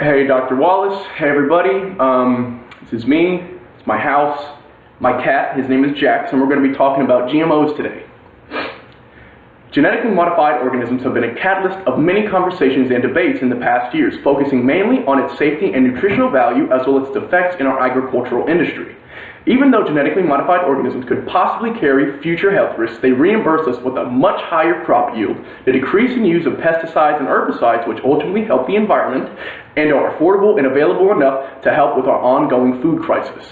Hey, Dr. Wallace. Hey, everybody. This is me. It's my house. My cat. His name is Jax, and we're going to be talking about GMOs today. Genetically modified organisms have been a catalyst of many conversations and debates in the past years, focusing mainly on its safety and nutritional value as well as its effects in our agricultural industry. Even though genetically modified organisms could possibly carry future health risks, they reimburse us with a much higher crop yield, the decrease in use of pesticides and herbicides which ultimately help the environment, and are affordable and available enough to help with our ongoing food crisis.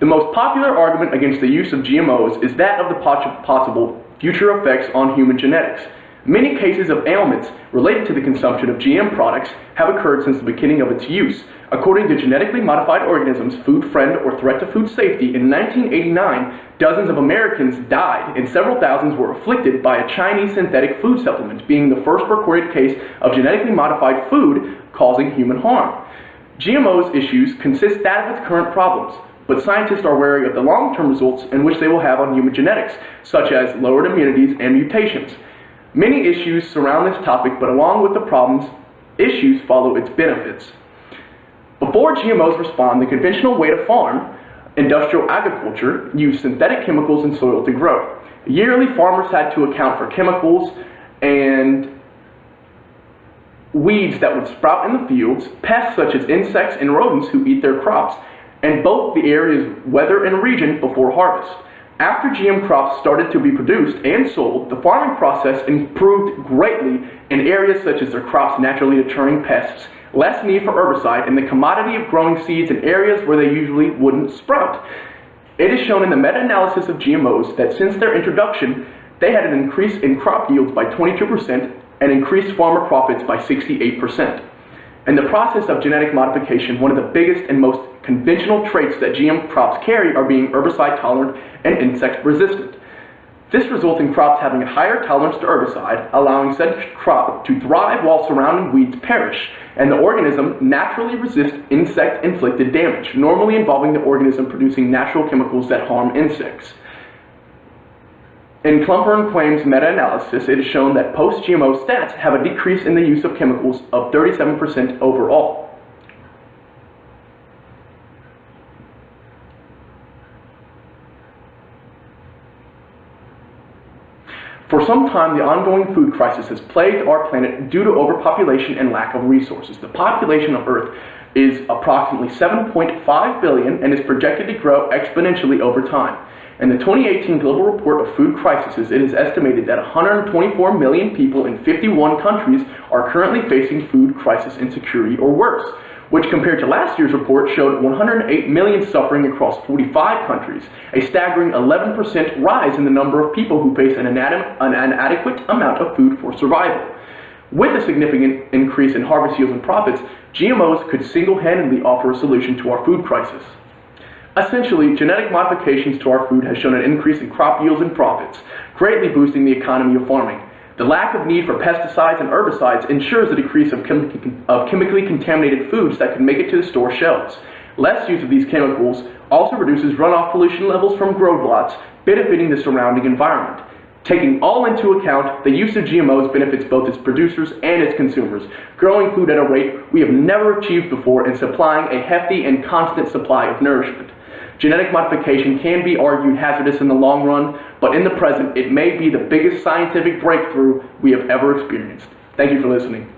The most popular argument against the use of GMOs is that of the possible future effects on human genetics. Many cases of ailments related to the consumption of GM products have occurred since the beginning of its use. According to Genetically Modified Organisms Food Friend or Threat to Food Safety, in 1989, dozens of Americans died and several thousands were afflicted by a Chinese synthetic food supplement, being the first recorded case of genetically modified food causing human harm. GMO's issues consist that of its current problems, but scientists are wary of the long-term results in which they will have on human genetics, such as lowered immunities and mutations. Many issues surround this topic, but along with the problems, issues follow its benefits. Before GMOs respond, the conventional way to farm, industrial agriculture, used synthetic chemicals in soil to grow. Yearly, farmers had to account for chemicals and weeds that would sprout in the fields, pests such as insects and rodents who eat their crops, and both the area's weather and region before harvest. After GM crops started to be produced and sold, the farming process improved greatly in areas such as their crops naturally deterring pests, less need for herbicide, and the commodity of growing seeds in areas where they usually wouldn't sprout. It is shown in the meta-analysis of GMOs that since their introduction, they had an increase in crop yields by 22% and increased farmer profits by 68%. In the process of genetic modification, one of the biggest and most conventional traits that GM crops carry are being herbicide tolerant and insect resistant. This results in crops having a higher tolerance to herbicide, allowing said crop to thrive while surrounding weeds perish, and the organism naturally resists insect-inflicted damage, normally involving the organism producing natural chemicals that harm insects. In Klumper and Quame's meta-analysis, it is shown that post-GMO stats have a decrease in the use of chemicals of 37% overall. For some time, the ongoing food crisis has plagued our planet due to overpopulation and lack of resources. The population of Earth is approximately 7.5 billion and is projected to grow exponentially over time. In the 2018 Global Report of Food Crises, it is estimated that 124 million people in 51 countries are currently facing food crisis insecurity or worse, which compared to last year's report showed 108 million suffering across 45 countries, a staggering 11% rise in the number of people who face an inadequate amount of food for survival. With a significant increase in harvest yields and profits, GMOs could single-handedly offer a solution to our food crisis. Essentially, genetic modifications to our food has shown an increase in crop yields and profits, greatly boosting the economy of farming. The lack of need for pesticides and herbicides ensures the decrease of chemically contaminated foods that could make it to the store shelves. Less use of these chemicals also reduces runoff pollution levels from grow lots, benefiting the surrounding environment. Taking all into account, the use of GMOs benefits both its producers and its consumers, growing food at a rate we have never achieved before and supplying a hefty and constant supply of nourishment. Genetic modification can be argued hazardous in the long run, but in the present, it may be the biggest scientific breakthrough we have ever experienced. Thank you for listening.